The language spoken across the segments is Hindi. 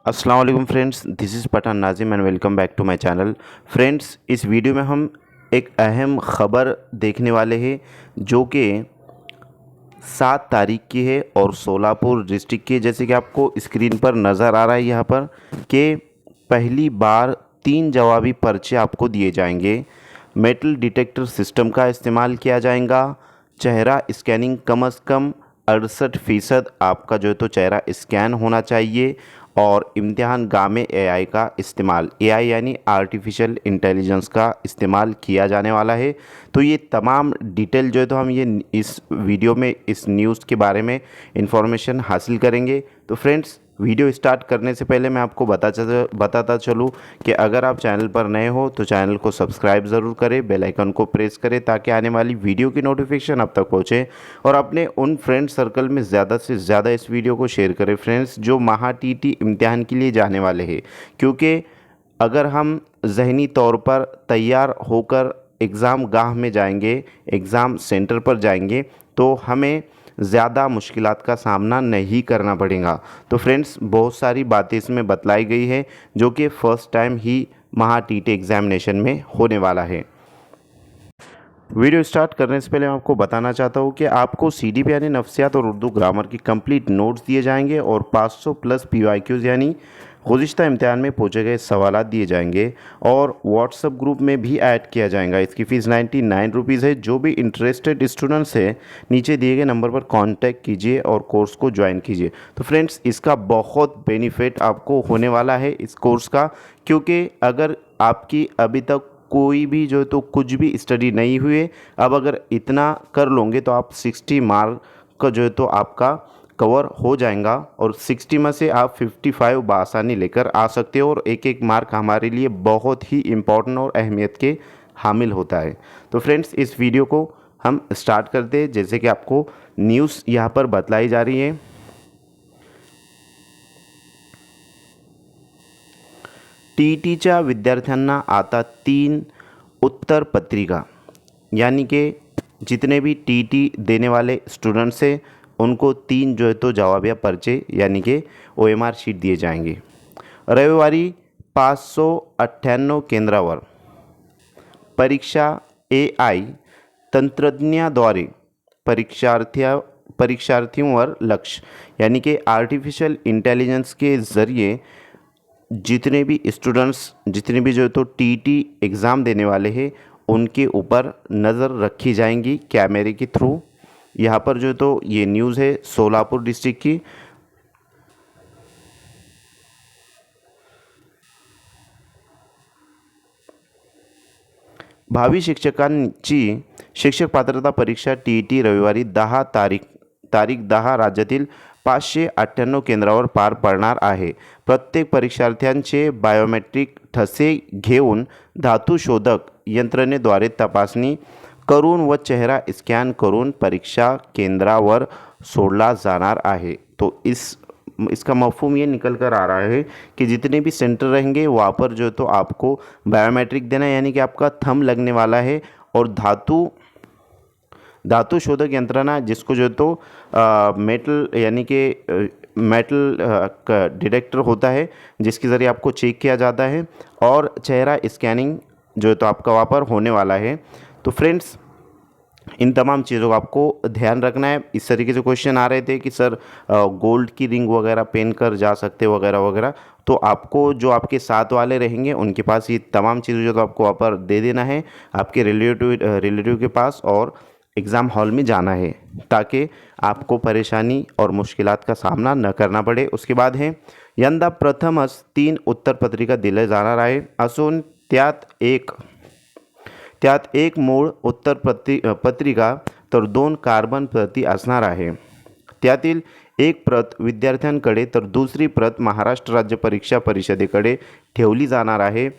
अस्सलाम वालेकुम friends, this is Pathan Nazim and welcome back to my channel. Friends, इस वीडियो में हम एक अहम ख़बर देखने वाले हैं जो कि 7 तारीख की है और सोलापुर डिस्ट्रिक्ट की है। जैसे कि आपको स्क्रीन पर नज़र आ रहा है यहाँ पर कि पहली बार 3 जवाबी पर्चे आपको दिए जाएंगे। मेटल डिटेक्टर सिस्टम का इस्तेमाल किया जाएगा। चेहरा स्कैनिंग कम से कम 68% आपका जो है तो चेहरा स्कैन होना चाहिए। और इम्तिहान गाह में एआई का इस्तेमाल, एआई यानी आर्टिफिशियल इंटेलिजेंस का इस्तेमाल किया जाने वाला है। तो ये तमाम डिटेल जो है तो हम ये इस वीडियो में इस न्यूज़ के बारे में इंफॉर्मेशन हासिल करेंगे। तो फ्रेंड्स, वीडियो स्टार्ट करने से पहले मैं आपको बताता चलूँ कि अगर आप चैनल पर नए हो तो चैनल को सब्सक्राइब ज़रूर करें, बेल आइकन को प्रेस करें ताकि आने वाली वीडियो की नोटिफिकेशन आप तक पहुँचे। और अपने उन फ्रेंड सर्कल में ज़्यादा से ज़्यादा इस वीडियो को शेयर करें फ्रेंड्स, जो महा टीटी इम्तिहान के लिए जाने वाले हैं। क्योंकि अगर हम ज़हनी तौर पर तैयार होकर एग्ज़ाम गाह में जाएंगे, एग्ज़ाम सेंटर पर जाएंगे, तो हमें ज़्यादा मुश्किलात का सामना नहीं करना पड़ेगा। तो फ्रेंड्स, बहुत सारी बातें इसमें बतलाई गई है जो कि फ़र्स्ट टाइम ही महा टीटी एग्ज़ामिनेशन में होने वाला है। वीडियो स्टार्ट करने से पहले मैं आपको बताना चाहता हूँ कि आपको सीडीपी यानी नफ्सियात और उर्दू ग्रामर की कंप्लीट नोट्स दिए जाएंगे और 500 प्लस पीवाईक्यूज़ यानी गुज़िश्ता इम्तिहान में पूछे गए सवालात दिए जाएंगे और व्हाट्सएप ग्रुप में भी ऐड किया जाएगा। इसकी फ़ीस 99 रुपीज़ है। जो भी इंटरेस्टेड स्टूडेंट्स है, नीचे दिए गए नंबर पर कांटेक्ट कीजिए और कोर्स को ज्वाइन कीजिए। तो फ्रेंड्स, इसका बहुत बेनिफिट आपको होने वाला है इस कोर्स का, क्योंकि अगर आपकी अभी तक कोई भी जो है तो कुछ भी स्टडी नहीं हुए, अब अगर इतना कर लोगे तो आप 60 मार्क का जो है तो आपका कवर हो जाएगा और 60 में से आप 55 बआसानी लेकर आ सकते हो। और एक एक मार्क हमारे लिए बहुत ही इम्पोर्टेंट और अहमियत के हामिल होता है। तो फ्रेंड्स, इस वीडियो को हम स्टार्ट करते हैं। जैसे कि आपको न्यूज़ यहाँ पर बतलाई जा रही है, टीईटीच्या विद्यार्थ्यांना आता 3 उत्तर पत्रिका, यानी कि जितने भी टीईटी देने वाले स्टूडेंट्स हैं उनको 3 जो है तो जवाबिया पर्चे यानी कि ओएमआर शीट दिए जाएंगे। रविवारी 598 केंद्रावर परीक्षा एआई तंत्रज्ञाद्वारे परीक्षार्थियों लक्ष्य, यानी कि आर्टिफिशियल इंटेलिजेंस के ज़रिए जितने भी स्टूडेंट्स, जितने भी जो है तो टीटी एग्ज़ाम देने वाले हैं उनके ऊपर नज़र रखी जाएंगी कैमरे के थ्रू। यहाँ पर जो है तो ये न्यूज़ है सोलापुर डिस्ट्रिक्ट की। भावी शिक्षकांची शिक्षक पात्रता परीक्षा टीईटी रविवारी 10 तारीख 10 राज्यातील 598 केंद्रावर पार पडणार आहे। प्रत्येक परीक्षार्थ्यांचे बायोमेट्रिक ठसे घेऊन धातुशोधक यंत्रणेद्वारे तपासणी करून व चेहरा स्कॅन करून परीक्षा केंद्रावर सोडला जाणार आहे। तो इसका मफहूम ये निकल कर आ रहा है कि जितने भी सेंटर रहेंगे वहाँ पर जो तो आपको बायोमेट्रिक देना है, यानी कि आपका थंब लगने वाला है। और धातु शोधक यंत्रणा जिसको जो तो मेटल यानी कि मेटल का डिटेक्टर होता है जिसके ज़रिए आपको चेक किया जाता है, और चेहरा स्कैनिंग जो है तो आपका वहाँ पर होने वाला है। तो फ्रेंड्स, इन तमाम चीज़ों का आपको ध्यान रखना है। इस तरीके से क्वेश्चन आ रहे थे कि सर गोल्ड की रिंग वगैरह पहन कर जा सकते वगैरह वगैरह, तो आपको जो आपके साथ वाले रहेंगे उनके पास ये तमाम चीज़ें जो तो आपको वहाँ पर दे देना है आपके रिलेटिव के पास, और एग्ज़ाम हॉल में जाना है ताकि आपको परेशानी और मुश्किलात का सामना न करना पड़े। उसके बाद है, यंदा प्रथमच 3 उत्तरपत्रिका दिले जाणार आहे असून त्यात एक मूळ पत्रिका तर 2 कार्बन प्रती असणार आहे। त्यातील एक प्रत विद्यार्थ्यांकडे तर दुसरी प्रत महाराष्ट्र राज्य परीक्षा परिषदेकडे ठेवली जाणार आहे।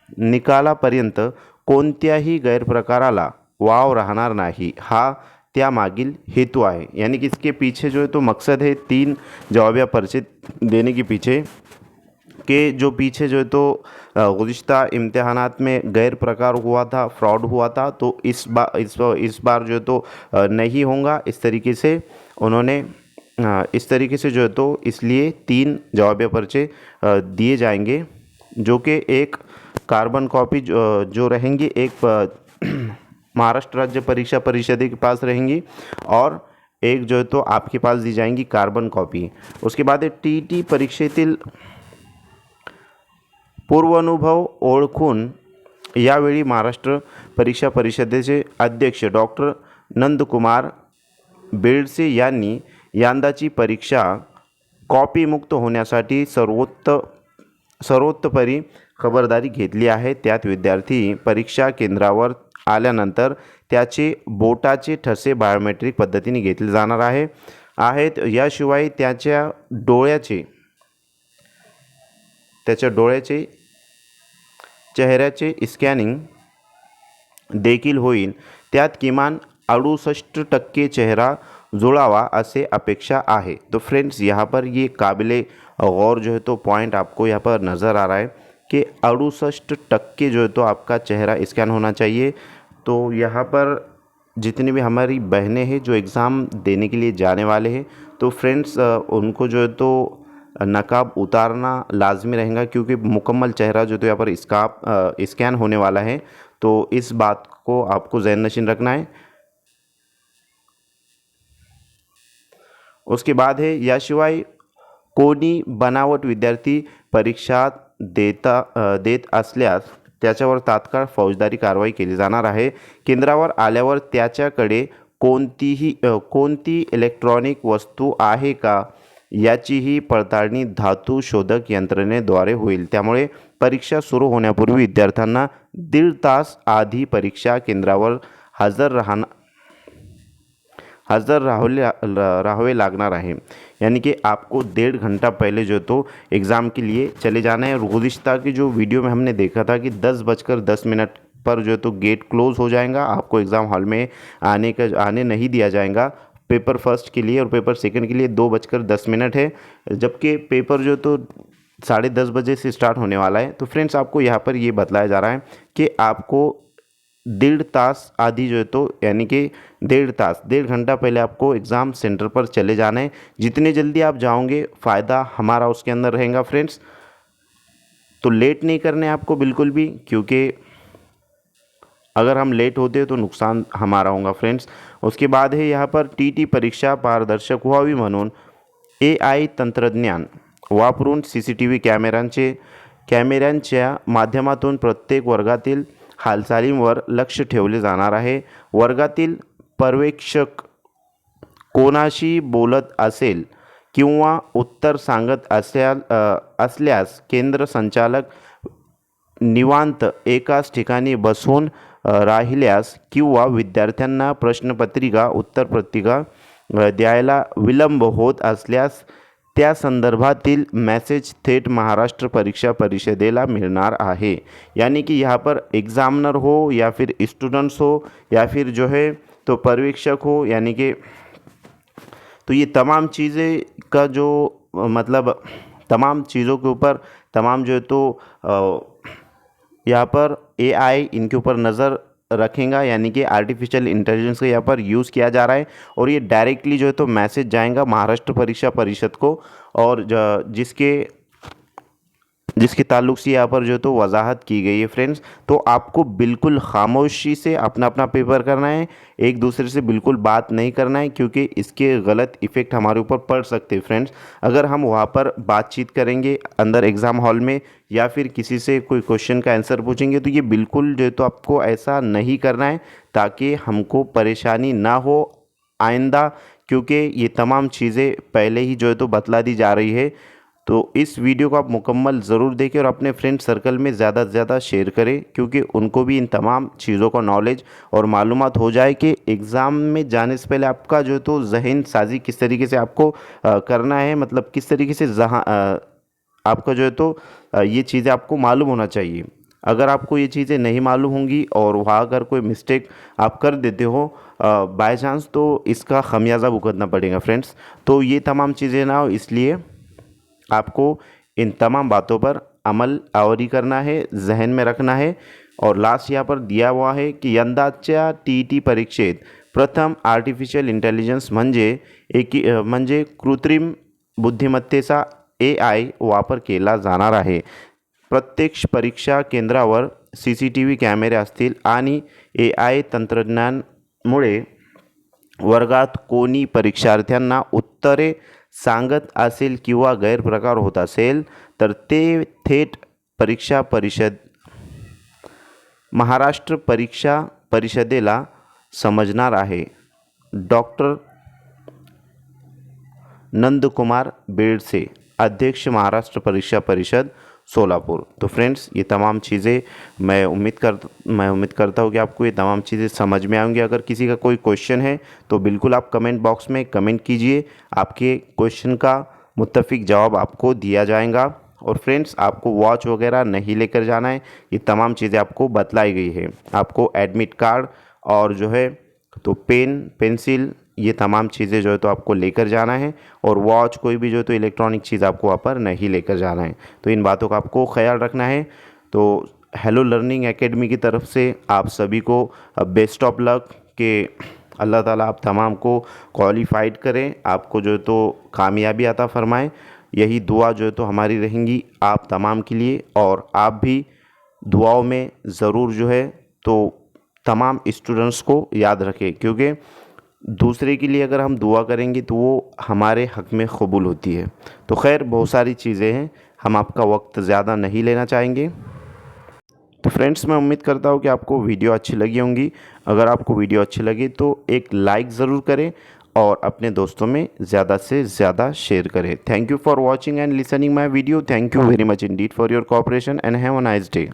निकालापर्यंत कोणत्याही गैरप्रकाराला वाव राहणार नहीं, हा त्यामागील हेतु आहे। यानी कि इसके पीछे जो है तो मकसद है 3 जवाबिया पर्चे देने के पीछे कि जो पीछे जो है तो गुज़िश्ता इम्तिहानात में गैर प्रकार हुआ था, फ्रॉड हुआ था, तो इस बार जो है तो नहीं होगा। इस तरीके से उन्होंने इस तरीके से जो है तो इसलिए 3 जवाबी पर्चे दिए जाएंगे, जो कि एक कार्बन कॉपी जो रहेंगी एक महाराष्ट्र राज्य परीक्षा परिषद के पास रहेंगी, और एक जो है तो आपके पास दी जाएंगी कार्बन कॉपी। उसके बाद टी परीक्षेतील पूर्वानुभव ओळखून यावेळी महाराष्ट्र परीक्षा परिषदेचे अध्यक्ष डॉक्टर नंदकुमार बेडसे यांनी यंदाची परीक्षा कॉपीमुक्त होण्यासाठी सर्वतोपरी खबरदारी घेतली आहे। त्यात विद्यार्थी परीक्षा केंद्रावर आल्यानंतर त्याचे बोटाचे ठसे बायोमेट्रिक पद्धतीने घेतले जाणार आहेत। याशिवाय त्याच्या डोळ्याचे चेहऱ्याचे स्कॅनिंग देखील होईल। त्यात किमान 68% चेहरा जुड़ावा असे अपेक्षा है। तो फ्रेंड्स यहाँ पर ये काबिले गौर जो है तो पॉइंट आपको यहाँ पर नज़र आ रहा है कि 68% जो है तो आपका चेहरा स्कैन होना चाहिए। तो यहाँ पर जितनी भी हमारी बहनें हैं जो एग्ज़ाम देने के लिए जाने वाले हैं, तो फ्रेंड्स उनको जो है तो नकाब उतारना लाजमी रहेगा, क्योंकि मुकम्मल चेहरा जो तो यहाँ पर स्कैन होने वाला है। तो इस बात को आपको ज़हन नशीन रखना है। उसके बाद है याशिवाय कोणी बनावट विद्यार्थी परीक्षा देत असल्यास त्याच्यावर तात्काळ फौजदारी कारवाई केली जाणार आहे। केंद्रावर आल्यावर त्याच्याकडे कोणती इलेक्ट्रॉनिक वस्तू आहे का याचीही पडताळणी धातू शोधक यंत्रणेद्वारे होईल। त्यामुळे परीक्षा सुरू होण्यापूर्वी विद्यार्थ्यांना 1.5 तास आधी परीक्षा केंद्रावर हज़र राहवे लागणार है। यानी कि आपको 1.5 घंटा पहले जो तो एग्ज़ाम के लिए चले जाना है। गुज़िश्ता की जो वीडियो में हमने देखा था कि 10:10 पर जो तो गेट क्लोज़ हो जाएगा, आपको एग्ज़ाम हॉल में आने नहीं दिया जाएगा। पेपर फर्स्ट के लिए और पेपर सेकंड के लिए 2:10 है, जबकि पेपर जो तो 10:30 बजे से स्टार्ट होने वाला है। तो फ्रेंड्स आपको यहाँ पर ये बतलाया जा रहा है कि आपको 1.5 तास आधी जो है तो यानी कि 1.5 घंटा पहले आपको एग्ज़ाम सेंटर पर चले जाना है। जितने जल्दी आप जाओगे फ़ायदा हमारा उसके अंदर रहेगा फ्रेंड्स। तो लेट नहीं करने आपको बिल्कुल भी, क्योंकि अगर हम लेट होते तो नुकसान हमारा होगा फ्रेंड्स। उसके बाद है यहाँ पर टी परीक्षा पारदर्शक व्हावी म्हणून AI तंत्रज्ञान वापरून CCTV कॅमेऱ्यांच्या माध्यमातून प्रत्येक वर्गातील हालचालींवर लक्ष ठेवले जाणार आहे। वर्गातील पर्यवेक्षक कोणाशी बोलत असेल किंवा उत्तर सांगत असल्यास केंद्र संचालक निवांत एकाच ठिकाणी बसून राहिल्यास किंवा विद्यार्थ्यांना प्रश्नपत्रिका उत्तरपत्रिका द्यायला विलंब होत असल्यास त्या संदर्भातील मैसेज थेट महाराष्ट्र परीक्षा परिषदेला मिलनार है। यानी कि यहाँ पर एग्ज़ामिनर हो या फिर स्टूडेंट्स हो या फिर जो है तो पर्यवेक्षक हो, यानी कि तो ये तमाम चीज़ें का जो मतलब तमाम चीज़ों के ऊपर तमाम जो है तो यहाँ पर AI इनके ऊपर नज़र रखेगा। यानी कि आर्टिफिशियल इंटेलिजेंस का यहाँ पर यूज़ किया जा रहा है, और ये डायरेक्टली जो है तो मैसेज जाएगा महाराष्ट्र परीक्षा परिषद को, और जिसके ताल्लुक़ से यहाँ पर जो तो वजाहत की गई है फ्रेंड्स। तो आपको बिल्कुल खामोशी से अपना पेपर करना है, एक दूसरे से बिल्कुल बात नहीं करना है, क्योंकि इसके गलत इफ़ेक्ट हमारे ऊपर पड़ सकते हैं फ्रेंड्स। अगर हम वहाँ पर बातचीत करेंगे अंदर एग्ज़ाम हॉल में या फिर किसी से कोई क्वेश्चन का आंसर पूछेंगे, तो ये बिल्कुल जो है तो आपको ऐसा नहीं करना है, ताकि हमको परेशानी ना हो आइंदा, क्योंकि ये तमाम चीज़ें पहले ही जो है तो बतला दी जा रही है। तो इस वीडियो को आप मुकम्मल ज़रूर देखें और अपने फ्रेंड सर्कल में ज़्यादा से ज़्यादा शेयर करें, क्योंकि उनको भी इन तमाम चीज़ों का नॉलेज और मालूमात हो जाए कि एग्ज़ाम में जाने से पहले आपका जो तो जहन साजी किस तरीके से आपको करना है, मतलब किस तरीके से आपका जो है तो ये चीज़ें आपको मालूम होना चाहिए। अगर आपको ये चीज़ें नहीं मालूम होंगी और वहाँ अगर कोई मिस्टेक आप कर देते हो बाय चांस, तो इसका खमियाजा भुगतना पड़ेगा फ्रेंड्स। तो ये तमाम चीज़ें ना हो, इसलिए आपको इन तमाम बातों पर अमल आवरी करना है, जहन में रखना है। और लास्ट यहाँ पर दिया हुआ है कि यंदाच्या TET परीक्षेत प्रथम आर्टिफिशियल इंटेलिजन्स म्हणजे कृत्रिम बुद्धिमत्तेचा AI वापर केला जाणार आहे. प्रत्यक्ष परीक्षा केंद्रावर CCTV कॅमेरे असतील आणि AI तंत्रज्ञानामुळे वर्गात कोणी परीक्षार्थ्यांना उत्तरे सांगत असेल किंवा गैरप्रकार होत असेल तर ते थेट महाराष्ट्र परीक्षा परिषदेला समजणार आहे. डॉक्टर नंदकुमार बेड़से, अध्यक्ष महाराष्ट्र परीक्षा परिषद सोलापुर। तो फ्रेंड्स, ये तमाम चीज़ें मैं उम्मीद करता हूँ कि आपको ये तमाम चीज़ें समझ में आएंगी। अगर किसी का कोई क्वेश्चन है तो बिल्कुल आप कमेंट बॉक्स में कमेंट कीजिए, आपके क्वेश्चन का मुत्तफिक जवाब आपको दिया जाएगा। और फ्रेंड्स, आपको वॉच वगैरह नहीं लेकर जाना है, ये तमाम चीज़ें आपको बतलाई गई है। आपको एडमिट कार्ड और जो है तो पेन पेंसिल ये तमाम चीज़ें जो है तो आपको लेकर जाना है, और वॉच कोई भी जो है तो इलेक्ट्रॉनिक चीज़ आपको वहाँ पर नहीं लेकर जाना है। तो इन बातों का आपको ख्याल रखना है। तो हेलो लर्निंग एकेडमी की तरफ से आप सभी को बेस्ट ऑफ लक के अल्लाह ताला आप तमाम को क्वालिफाइड करें, आपको जो है तो कामयाबी अता फरमाए। यही दुआ जो है तो हमारी रहेंगी आप तमाम के लिए, और आप भी दुआओं में ज़रूर जो है तो तमाम स्टूडेंट्स को याद रखें, क्योंकि दूसरे के लिए अगर हम दुआ करेंगे तो वो हमारे हक़ में कबूल होती है। तो खैर, बहुत सारी चीज़ें हैं, हम आपका वक्त ज़्यादा नहीं लेना चाहेंगे। तो फ्रेंड्स, मैं उम्मीद करता हूँ कि आपको वीडियो अच्छी लगी होंगी। अगर आपको वीडियो अच्छी लगी तो एक लाइक ज़रूर करें और अपने दोस्तों में ज़्यादा से ज़्यादा शेयर करें। Thank you for watching and listening my video. Thank you very much Indeed for your cooperation and have a nice day.